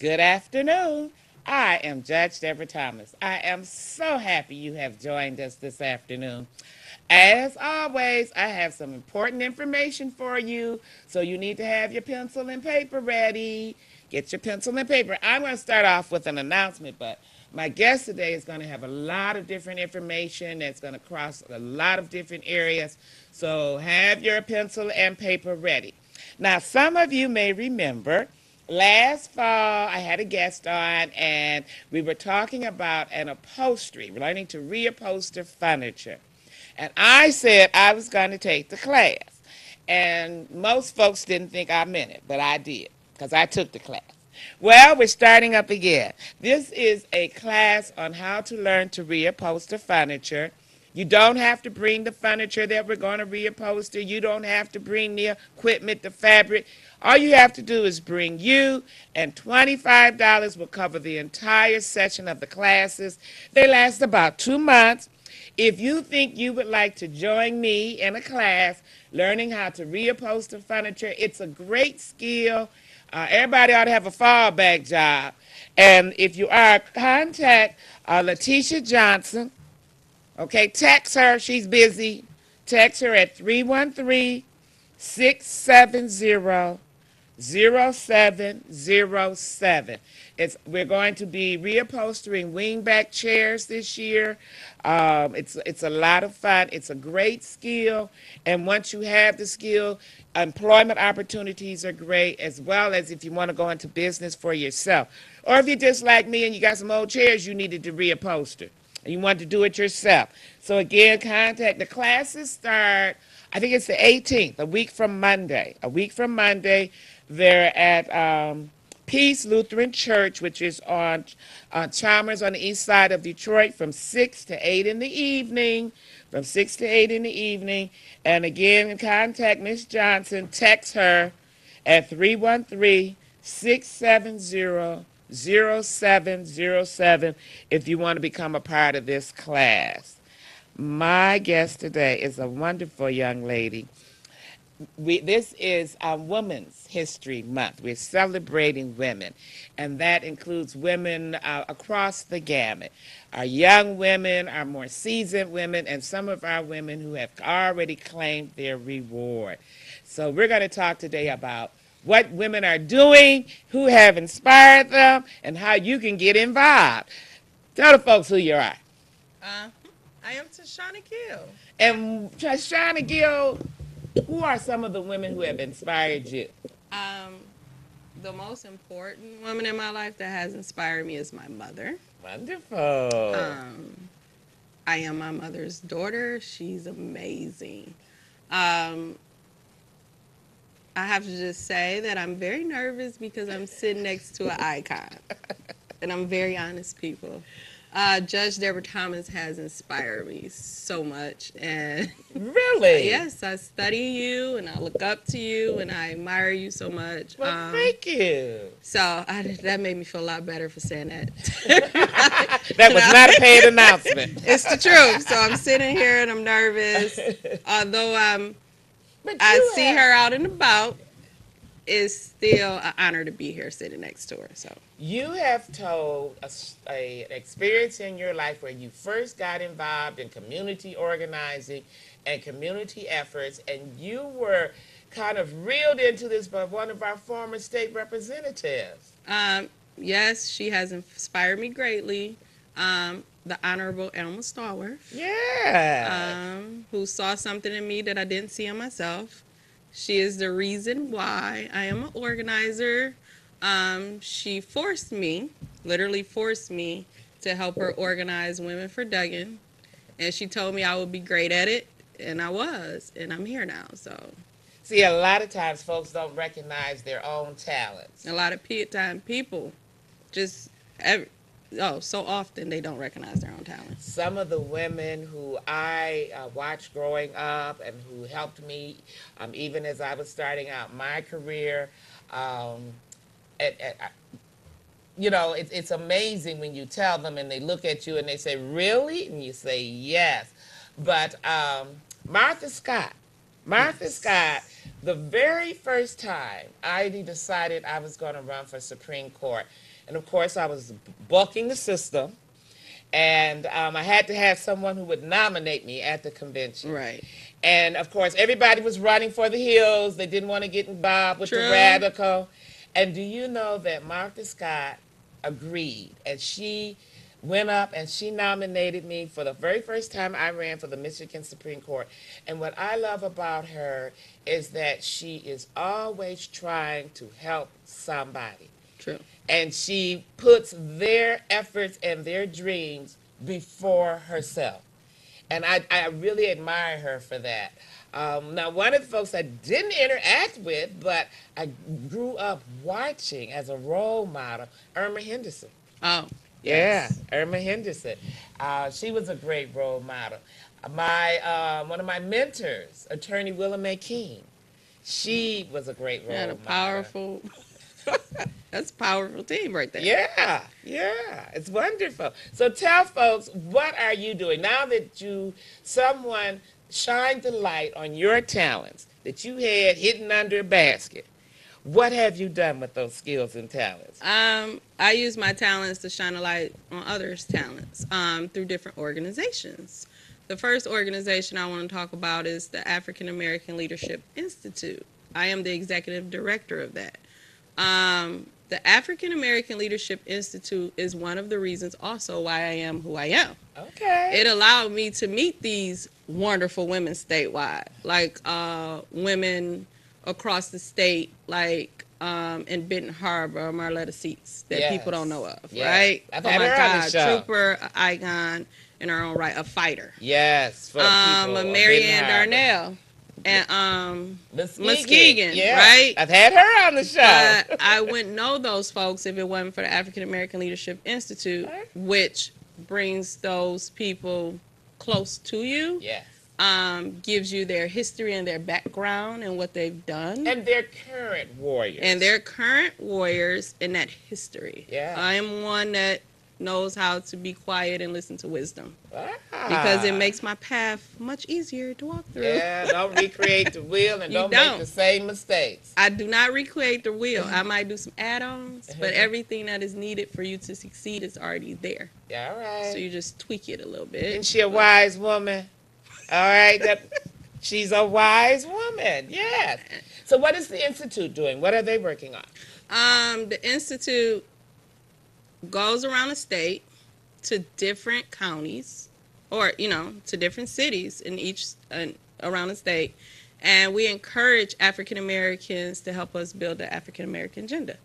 Good afternoon. I am Judge Deborah Thomas. I am so happy you have joined us this afternoon. As always, I have some important information for you, so you need to have your pencil and paper ready. Get your pencil and paper. I'm going to start off with an announcement, but my guest today is going to have a lot of different information that's going to cross a lot of different areas. So have your pencil and paper ready. Now, some of you may remember last fall I had a guest on and we were talking about an upholstery, learning to reupholster furniture. And I said I was going to take the class. And most folks didn't think I meant it, but I did because I took the class. Well, we're starting up again. This is a class on how to learn to reupholster furniture. You don't have to bring the furniture that we're going to reupholster. You don't have to bring the equipment, the fabric. All you have to do is bring you, and $25 will cover the entire session of the classes. They last about 2 months. If you think you would like to join me in a class learning how to reupholster furniture, it's a great skill. Everybody ought to have a fallback job. And if you are, contact Letitia Johnson. Okay, text her. She's busy. Text her at 313-670-0707. We're going to be reupholstering wingback chairs this year. It's a lot of fun. It's a great skill, and once you have the skill, employment opportunities are great, as well as if you want to go into business for yourself, or if you're just like me and you got some old chairs you needed to reupholster and you want to do it yourself. So again, contact the classes start. I think it's the 18th, a week from Monday. A week from Monday, they're at Peace Lutheran Church, which is on Chalmers on the east side of Detroit, from 6 to 8 in the evening. From 6 to 8 in the evening. And again, contact Miss Johnson. Text her at 313-670-0707 if you want to become a part of this class. My guest today is a wonderful young lady. This is Women's History Month. We're celebrating women, and that includes women across the gamut. Our young women, our more seasoned women, and some of our women who have already claimed their reward. So we're going to talk today about what women are doing, who have inspired them, and how you can get involved. Tell the folks who you are. Uh, I am Tashana Gill. And Shana Gill, who are some of the women who have inspired you? Um, the most important woman in my life that has inspired me is my mother. Wonderful. Um, I am my mother's daughter. She's amazing. Um, I have to just say that I'm very nervous because I'm sitting next to an icon. And I'm very honest, people. Judge Deborah Thomas has inspired me so much. And Really? yes, I study you and I look up to you and I admire you so much. Well, thank you. That made me feel a lot better for saying that. That was not a paid announcement. It's the truth. So I'm sitting here and I'm nervous. Although But I you see have, her out and about, it's still an honor to be here sitting next to her. So you have told a experience in your life where you first got involved in community organizing and community efforts, and you were kind of reeled into this by one of our former state representatives. yes, she has inspired me greatly. The Honorable Elma Stallworth, Yes. who saw something in me that I didn't see in myself. She is the reason why I am an organizer. She forced me, literally forced me, to help her organize Women for Duggan. And she told me I would be great at it, and I was, and I'm here now. So See, a lot of times folks don't recognize their own talents. a lot of people just, so often they don't recognize their own talents. Some of the women who I watched growing up and who helped me, even as I was starting out my career, um, it's amazing when you tell them and they look at you and they say, "Really?" And you say, "Yes." But Martha Scott, Martha Scott, the very first time I decided I was going to run for Supreme Court, And of course, I was bucking the system. And I had to have someone who would nominate me at the convention. Right. And of course, everybody was running for the hills. They didn't want to get involved with the True. radical. And do you know that Martha Scott agreed? And she went up and she nominated me for the very first time I ran for the Michigan Supreme Court. And what I love about her is that she is always trying to help somebody. True. And she puts their efforts and their dreams before herself. And I really admire her for that. Now, one of the folks I didn't interact with, but I grew up watching as a role model, Irma Henderson. Oh. Yeah, Yes. Irma Henderson. She was a great role model. One of my mentors, Attorney Willa Mae King, she was a great role And a model. powerful. That's a powerful team right there. Yeah, yeah, it's wonderful. So tell folks, what are you doing now that someone shined the light on your talents that you had hidden under a basket? What have you done with those skills and talents? I use my talents to shine a light on others' talents through different organizations. The first organization I want to talk about is the African American Leadership Institute. I am the executive director of that. The African American Leadership Institute is one of the reasons also why I am who I am. Okay. It allowed me to meet these wonderful women statewide, like women across the state, like in Benton Harbor, Marletta Seats, that Yes. people don't know of, Yes. right? I've Oh had my her on the God, show. trooper, a icon in her own right, a fighter. Yes, for people of Marianne Benton Harbor. Darnell and Muskegon, Muskegon, yeah. right? I've had her on the show. But I wouldn't know those folks if it wasn't for the African American Leadership Institute, Right. which brings those people close to you, Yes. gives you their history and their background and what they've done. And they're current warriors. And they're current warriors in that history. Yeah. I am one that knows how to be quiet and listen to wisdom Ah. because it makes my path much easier to walk through. Yeah, don't recreate the wheel and You don't make don't. the same mistakes. I do not recreate the wheel. I might do some add-ons, but everything that is needed for you to succeed is already there. Yeah, all right. So you just tweak it a little bit. Isn't she a wise woman? All right, she's a wise woman. Yes. So what is the Institute doing? What are they working on? The Institute goes around the state to different counties or, to different cities in each around the state. And we encourage African Americans to help us build the African American agenda.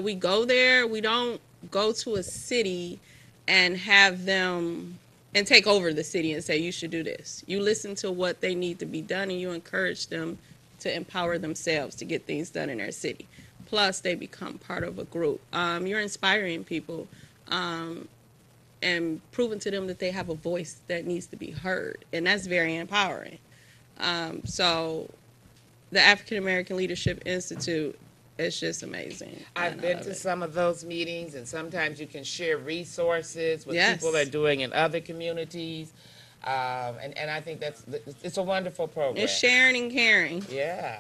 We go there. We don't go to a city and have them and take over the city and say, you should do this. You listen to what they need to be done and you encourage them to empower themselves to get things done in their city. Plus, they become part of a group. You're inspiring people and proving to them that they have a voice that needs to be heard. And that's very empowering. So the African American Leadership Institute is just amazing. I've And I been love to it. some of those meetings, and sometimes you can share resources what Yes. people are doing in other communities. And I think it's a wonderful program. It's sharing and caring. Yeah.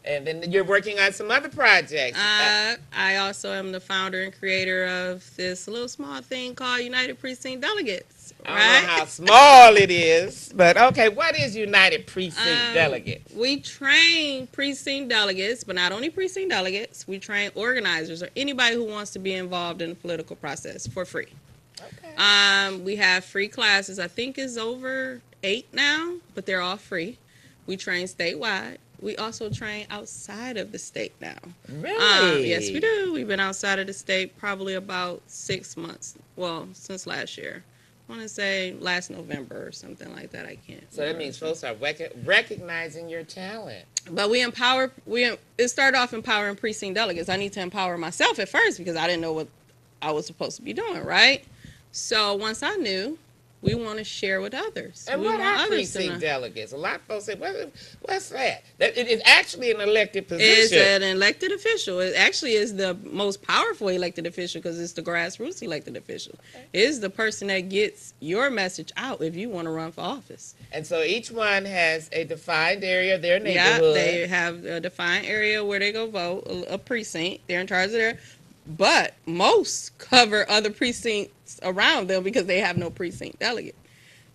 And then you're working on some other projects. I also am the founder and creator of this little small thing called United Precinct Delegates. I don't Right? know how small it is, but okay, what is United Precinct Delegates? We train precinct delegates, but not only precinct delegates, we train organizers or anybody who wants to be involved in the political process for free. Okay. We have free classes. I think it's over 8 now, but they're all free. We train statewide. We also train outside of the state now. Really? Yes, we do. We've been outside of the state probably about 6 months. Well, since last year. I want to say last November or something like that. I can't. So that remember. means folks are recognizing your talent. But we empower. It started off empowering precinct delegates. I need to empower myself at first because I didn't know what I was supposed to be doing. Right. So once I knew, we want to share with others. And we what want are others to precinct know. delegates? A lot of folks say, what's that? That it is actually an elected Is position. an elected official. It actually is the most powerful elected official because it's the grassroots elected official. It is the person that gets your message out if you want to run for office. And so each one has a defined area of their Yeah, neighborhood. they have a defined area where they go vote, a precinct. They're in charge of their but most cover other precincts around them because they have no precinct delegate.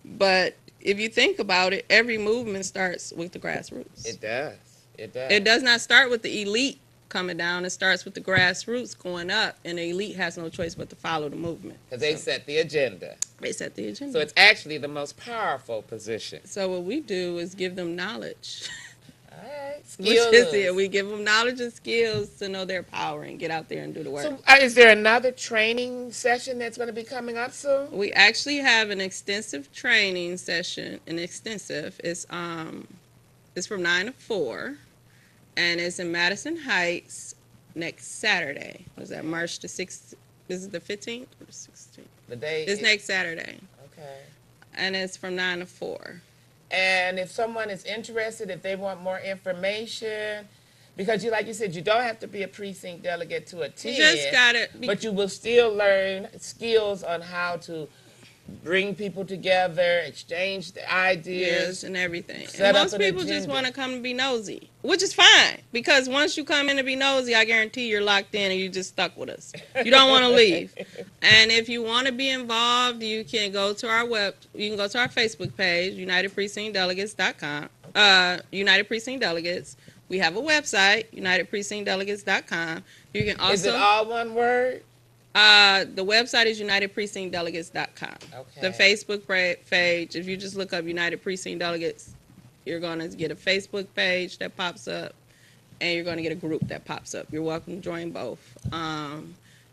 But if you think about it, every movement starts with the grassroots. It does. It does. It does not start with the elite coming down. It starts with the grassroots going up, and the elite has no choice but to follow the movement. Because they So, set the agenda. they set the agenda. So it's actually the most powerful position. So what we do is give them knowledge. All right. Which Skills. is it. We give them knowledge and skills to know their power and get out there and do the work. So is there another training session that's going to be coming up soon? We actually have an extensive training session. It's from 9 to 4, and it's in Madison Heights next Saturday. Was that March the 6th? Is it the 15th or the 16th? The day. It's next Saturday, Okay. and it's from 9 to 4. And if someone is interested, if they want more information, because like you said, you don't have to be a precinct delegate to attend. You just got to But you will still learn skills on how to bring people together, exchange the ideas. and everything. Set And up most an people just agenda. want to come and be nosy, which is fine, because once you come in to be nosy, I guarantee you're locked in and you're just stuck with us. You don't want to leave. And if you want to be involved, you can go to our Facebook page, UnitedPrecinctDelegates.com. United Precinct Delegates. We have a website, UnitedPrecinctDelegates.com. You can also Is it all one word? the website is UnitedPrecinctDelegates.com. Okay. The Facebook page, if you just look up United Precinct Delegates, you're going to get a Facebook page that pops up, and you're going to get a group that pops up. You're welcome to join both.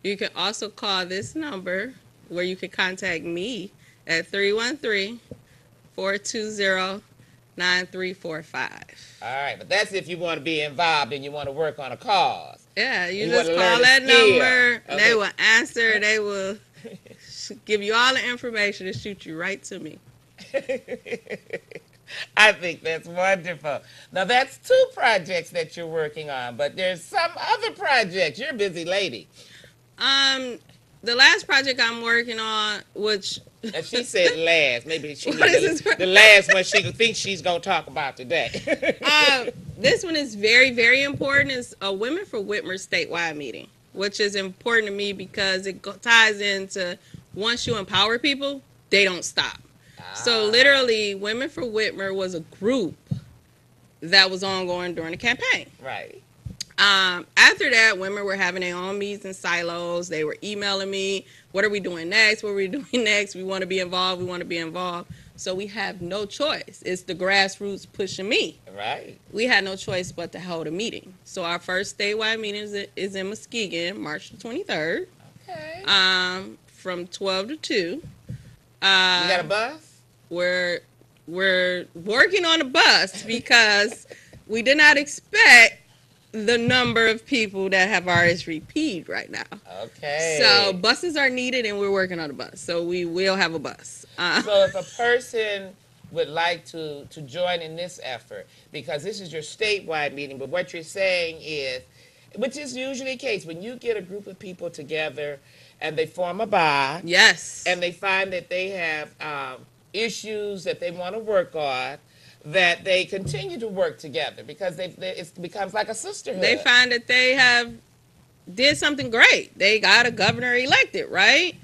You can also call this number where you can contact me at 313-420-9345. All right, but that's if you want to be involved and you want to work on a cause. Yeah, you You just wanna call learn a that skill. number, and Okay. they will answer. They will give you all the information and shoot you right to me. I think that's wonderful. Now, that's 2 projects that you're working on, but there's some other projects. You're a busy lady. The last project I'm working on, which And she said last. Maybe she What is needs this? the last one she thinks she's going to talk about today. this one is very, very important. It's a Women for Whitmer statewide meeting, which is important to me because it ties into once you empower people, they don't stop. So literally, Women for Whitmer was a group that was ongoing during the campaign. Right. After that, women were having their own meetings in silos. They were emailing me, what are we doing next? What are we doing next? We want to be involved. We want to be involved. So we have no choice. It's the grassroots pushing me. Right. We had no choice but to hold a meeting. So our first statewide meeting is in Muskegon, March the 23rd, Okay. from 12 to 2. You got a bus? We're working on a bus because we did not expect the number of people that have RSVP'd right now. Okay. So buses are needed, and we're working on a bus. So we will have a bus. So if a person would like to join in this effort, because this is your statewide meeting, but what you're saying is, which is usually the case, when you get a group of people together and they form a bond, Yes. and they find that they have issues that they want to work on, that they continue to work together because it becomes like a sisterhood. They find that they have did something great. They got a governor elected, right?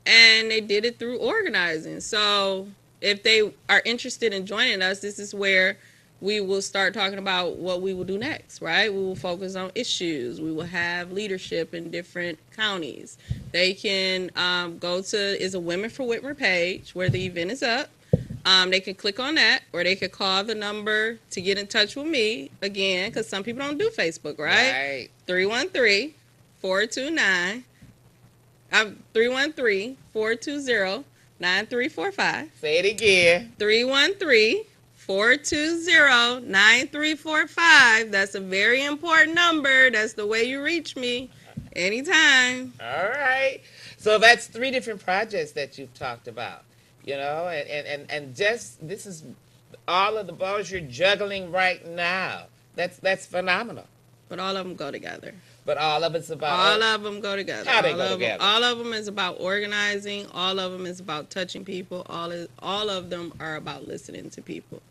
And they did it through organizing. So if they are interested in joining us, this is where we will start talking about what we will do next, right? We will focus on issues. We will have leadership in different counties. They can go to is a Women for Whitmer page where the event is up. They can click on that, or they could call the number to get in touch with me again, because some people don't do Facebook, right? 313-429. 313-420-9345. Say it again. 313-420-9345. That's a very important number. That's the way you reach me anytime. All right. So that's 3 different projects that you've talked about, you know, and just this is all of the balls you're juggling right now. That's phenomenal. But all of them go together. But all of it's about All of them go together. How they all go of together? Them, all of them is about organizing. All of them is about touching people. All of them are about listening to people.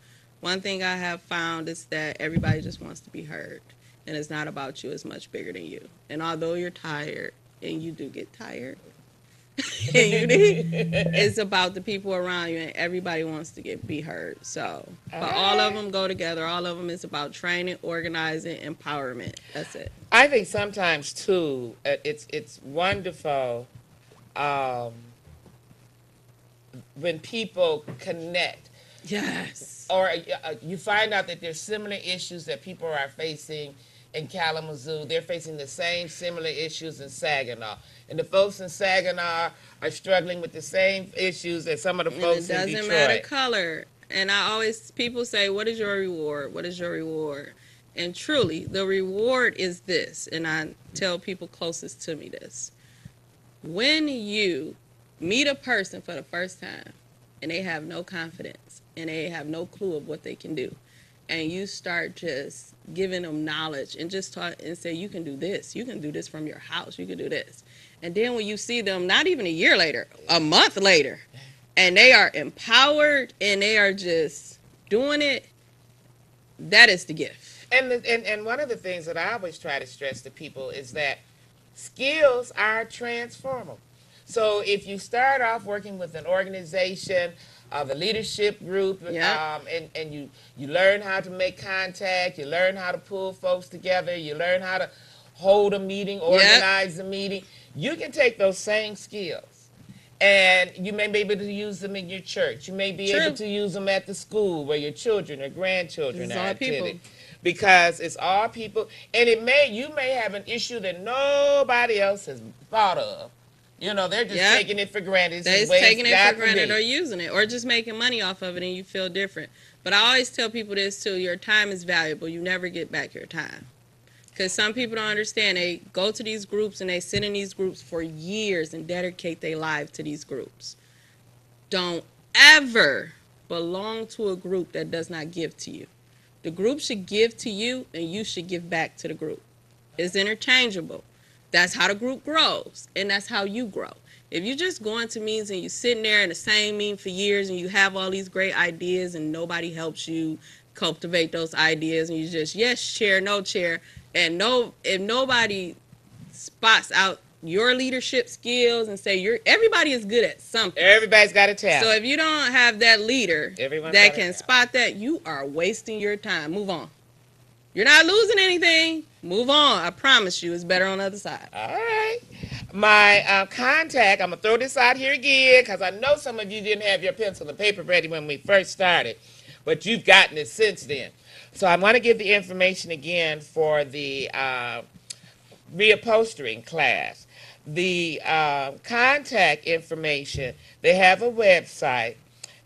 One thing I have found is that everybody just wants to be heard, and it's not about you. It's much bigger than you. And although you're tired, and you do get tired. And it's about the people around you, and everybody wants to be heard. So, but all of them go together. All of them is about training, organizing, empowerment. That's it. I think sometimes too, it's wonderful um, when people connect. Yes. Or you find out that there's similar issues that people are facing in Kalamazoo. They're facing the same similar issues in Saginaw. And the folks in Saginaw are struggling with the same issues that some of the folks in Detroit. It doesn't matter color. And people say, what is your reward? What is your reward? And truly, the reward is this. And I tell people closest to me this. When you meet a person for the first time and they have no confidence and they have no clue of what they can do, and you start just giving them knowledge and just talk and say, you can do this from your house, you can do this. And then when you see them, not even a year later, a month later, and they are empowered and they are just doing it, that is the gift. And one of the things that I always try to stress to people is that skills are transformable. So if you start off working with an organization, the leadership group, and you learn how to make contact, you learn how to pull folks together, you learn how to hold a meeting, organize a meeting, you can take those same skills and you may be able to use them in your church. You may be able to use them at the school where your children or grandchildren are attending. Because it's all people, and you may have an issue that nobody else has thought of. You know, they're just taking it for granted. They're just taking it for granted or using it or just making money off of it, and you feel different. But I always tell people this too: your time is valuable. You never get back your time. Because some people don't understand. They go to these groups and they sit in these groups for years and dedicate their life to these groups. Don't ever belong to a group that does not give to you. The group should give to you, and you should give back to the group. It's interchangeable. That's how the group grows, and that's how you grow. If you just go into meetings and you're sitting there in the same meeting for years and you have all these great ideas and nobody helps you cultivate those ideas, and you just, yes, chair, no chair, and if nobody spots out your leadership skills and say everybody is good at something. Everybody's got a talent. So if you don't have that leader that can spot that, you are wasting your time. Move on. You're not losing anything. Move on. I promise you, it's better on the other side. All right. My contact, I'm going to throw this out here again because I know some of you didn't have your pencil and paper ready when we first started, but you've gotten it since then. So I want to give the information again for the reupholstering class. The contact information, they have a website,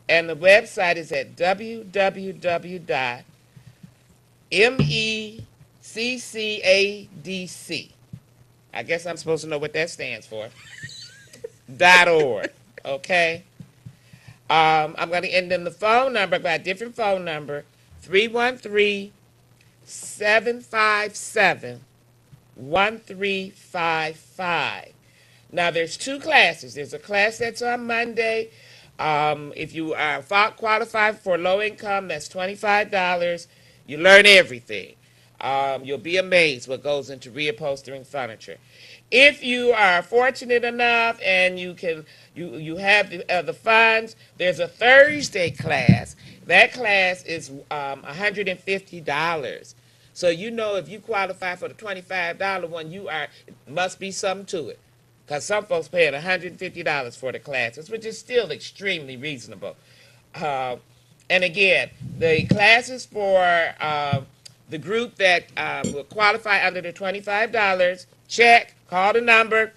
and the website is at www.meccadc. I guess I'm supposed to know what that stands for. .org. Okay? I'm going to end in the phone number, by a different phone number, 313-757-1355. Now, there's two classes. There's a class that's on Monday. If you are qualified for low income, that's $25. You learn everything. You'll be amazed what goes into reupholstering furniture. If you are fortunate enough and you have the funds, there's a Thursday class. That class is $150. So you know if you qualify for the $25 one, must be something to it. Because some folks paying $150 for the classes, which is still extremely reasonable. And again, the classes for the group that will qualify under the $25, check, call the number,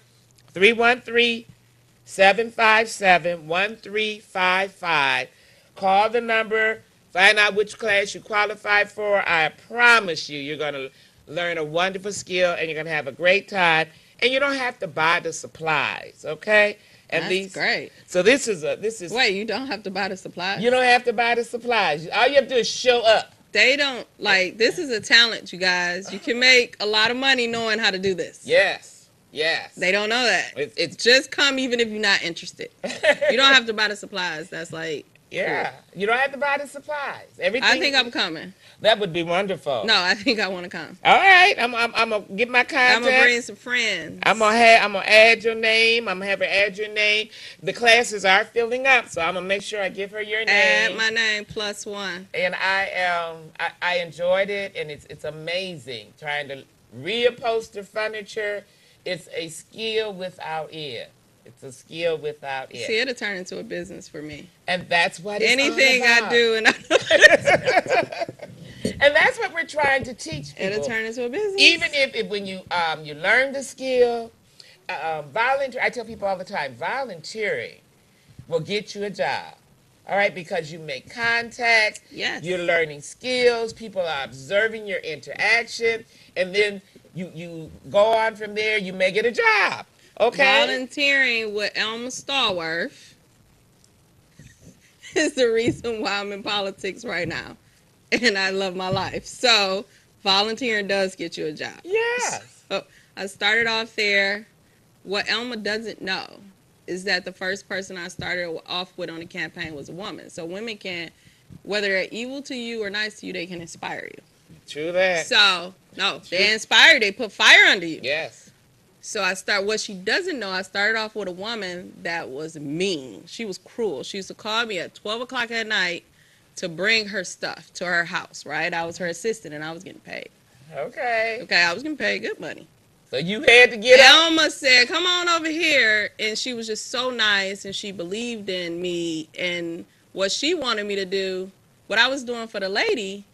313-757-1355. Call the number, find out which class you qualify for. I promise you, you're going to learn a wonderful skill, and you're going to have a great time. And you don't have to buy the supplies, okay? That's great. So this is. Wait, you don't have to buy the supplies? You don't have to buy the supplies. All you have to do is show up. They don't, this is a talent, you guys. You can make a lot of money knowing how to do this. Yes. They don't know that. It's just come even if you're not interested. You don't have to buy the supplies. That's Yeah. You don't have to buy the supplies. Everything. I think I'm coming. That would be wonderful. No, I think I want to come. All right. I'm gonna get my contact. I'm gonna bring some friends. I'm gonna add your name. I'm gonna have her add your name. The classes are filling up, so I'm gonna make sure I give her your name. Add my name +1. And I enjoyed it, and it's amazing trying to reupholster furniture. It's a skill without end. It's a skill without end. See, it'll turn into a business for me. And that's what it's Anything all about. I do, and And that's what we're trying to teach people. it'll turn into a business. Even if when you you learn the skill, volunteer. I tell people all the time, volunteering will get you a job. All right, because you make contacts. Yes. You're learning skills. People are observing your interaction, and then you go on from there. You may get a job. Okay. Volunteering with Elma Stallworth is the reason why I'm in politics right now, and I love my life. So volunteering does get you a job. Yes. So I started off there. What Elma doesn't know is that the first person I started off with on the campaign was a woman. So women can, whether they're evil to you or nice to you, they can inspire you. True that. So, no, they inspire you. They put fire under you. Yes. So what she doesn't know, I started off with a woman that was mean. She was cruel. She used to call me at 12 o'clock at night to bring her stuff to her house, right? I was her assistant, and I was getting paid. Okay. Okay, I was getting paid good money. So you had to get out. Elma said, come on over here. And she was just so nice, and she believed in me. And what she wanted me to do, what I was doing for the lady,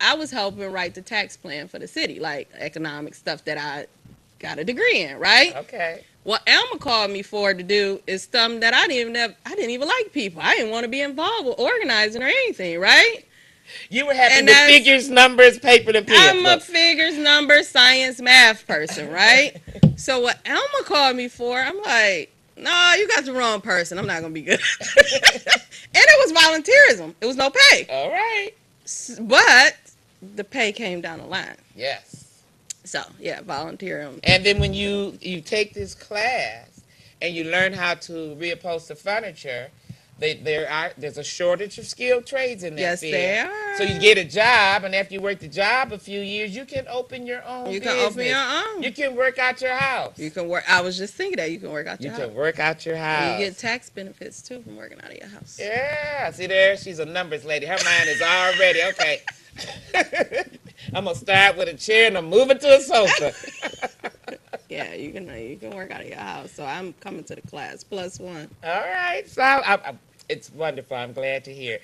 I was helping write the tax plan for the city, like economic stuff that I got a degree in, right? Okay. What Elma called me for to do is something that I didn't even like people. I didn't want to be involved with organizing or anything, right? You were happy And with that's- figures, numbers, paper, and I'm pen. a figures, numbers, science, math person, right? So what Elma called me for, I'm like, no, you got the wrong person. I'm not going to be good. And it was volunteerism. It was no pay. All right. But the pay came down the line. Yes. So, yeah, volunteering. And then when you take this class and you learn how to reupholster furniture, there's a shortage of skilled trades in that Yes, field. there are. So you get a job, and after you work the job a few years, you can open your own You business. can open your own. You can work out your house. You can work. I was just thinking that you can work out You your can house. work out your house. You get tax benefits too from working out of your house. Yeah, see there, she's a numbers lady. Her mind is already okay. I'm gonna start with a chair and I'm moving to a sofa. Yeah, you can work out of your house. So I'm coming to the class +1. All right, so it's wonderful. I'm glad to hear.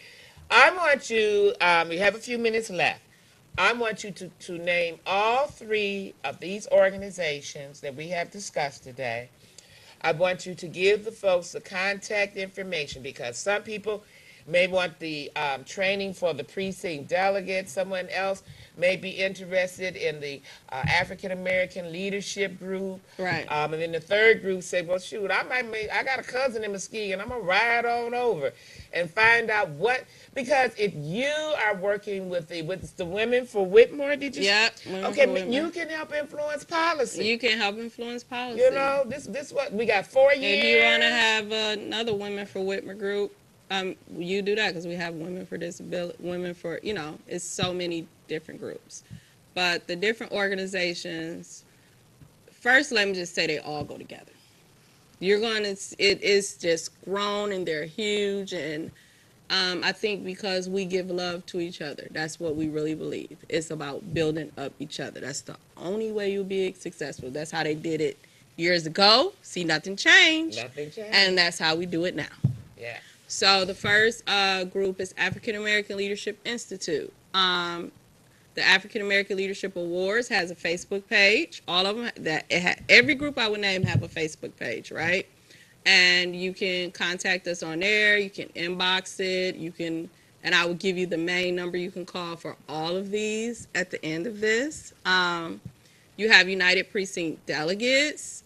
I want you. We have a few minutes left. I want you to name all three of these organizations that we have discussed today. I want you to give the folks the contact information because some people may want the training for the precinct delegate. Someone else may be interested in the African American leadership group. Right. And then the third group say, well, shoot, I got a cousin in Muskegon. I'm going to ride on over and find out what, because if you are working with the Women for Whitmore, did you? Yep. Okay, you can help influence policy. You can help influence policy. You know, this what we got 4 years. If you want to have another Women for Whitmer group, you do that because we have Women for Disability, Women for, it's so many different groups. But the different organizations, first, let me just say they all go together. It is just grown and they're huge. And I think because we give love to each other, that's what we really believe. It's about building up each other. That's the only way you'll be successful. That's how they did it years ago. See, nothing changed. Nothing changed. And that's how we do it now. Yeah. So the first group is African American Leadership Institute. The African American Leadership Awards has a Facebook page. All of them, every group I would name have a Facebook page, right? And you can contact us on there. You can inbox it. And I will give you the main number you can call for all of these at the end of this. You have United Precinct Delegates.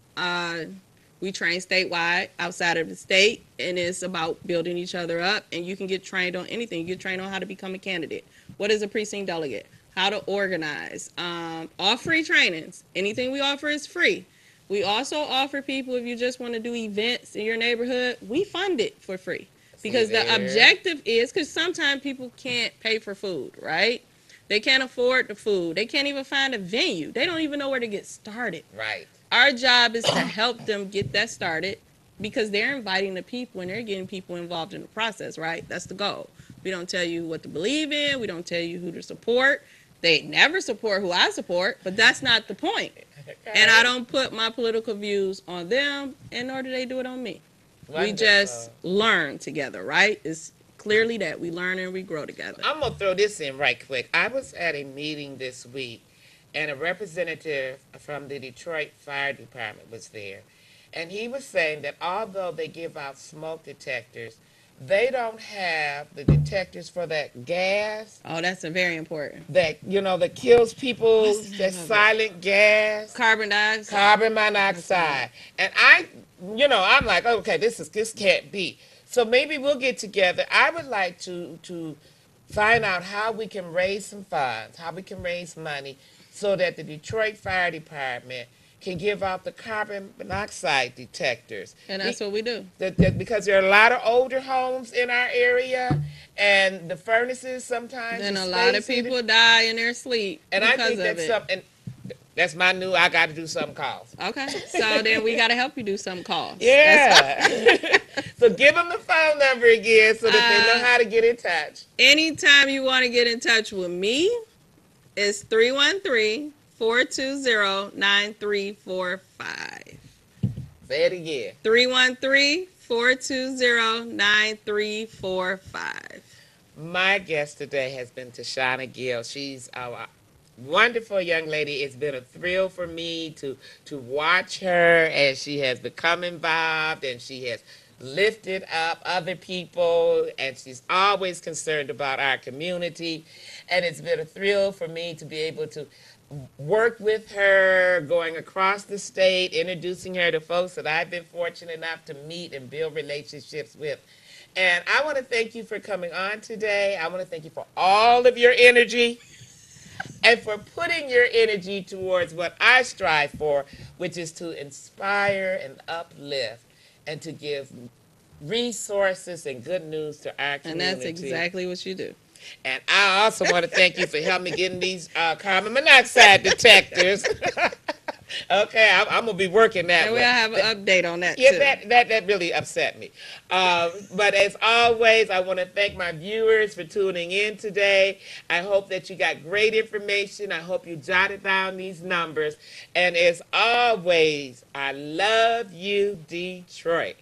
We train statewide outside of the state, and it's about building each other up. And you can get trained on anything. You get trained on how to become a candidate. What is a precinct delegate? How to organize. All free trainings. Anything we offer is free. We also offer people, if you just want to do events in your neighborhood, we fund it for free. Because the there. objective is, because sometimes people can't pay for food, right? They can't afford the food. They can't even find a venue. They don't even know where to get started. Right. Our job is to help them get that started because they're inviting the people and they're getting people involved in the process, right? That's the goal. We don't tell you what to believe in. We don't tell you who to support. They never support who I support, but that's not the point. And I don't put my political views on them, and nor do they do it on me. Wonderful. We just learn together, right? It's clearly that we learn and we grow together. I'm going to throw this in right quick. I was at a meeting this week, and a representative from the Detroit Fire Department was there. And he was saying that although they give out smoke detectors, they don't have the detectors for that gas Oh, that's a very important. that, that kills people, What's the name that of it? silent gas. Carbon dioxide. Carbon monoxide. And I'm like, okay, this can't be. So maybe we'll get together. I would like to find out how we can raise some funds, how we can raise money so that the Detroit Fire Department can give out the carbon monoxide detectors. And that's what we do. Because there are a lot of older homes in our area, and the furnaces sometimes. And are a lot of space heated. people die in their sleep And I because think of that's it. something. That's my new. I got to do something calls. Okay, so then we got to help you do some calls. Yeah. So give them the phone number again so that they know how to get in touch. Anytime you want to get in touch with me, it's 313-420-9345. Say it again. 313-420-9345. My guest today has been Tashana Gill. She's a wonderful young lady. It's been a thrill for me to watch her as she has become involved and she has lifted up other people, and she's always concerned about our community. And it's been a thrill for me to be able to work with her, going across the state, introducing her to folks that I've been fortunate enough to meet and build relationships with. And I want to thank you for coming on today. I want to thank you for all of your energy and for putting your energy towards what I strive for, which is to inspire and uplift and to give resources and good news to our community. And that's exactly what you do. And I also want to thank you for helping me getting these carbon monoxide detectors. Okay, I'm gonna be working that. And we'll have an update on that Yeah, too. that really upset me. But as always, I want to thank my viewers for tuning in today. I hope that you got great information. I hope you jotted down these numbers. And as always, I love you, Detroit.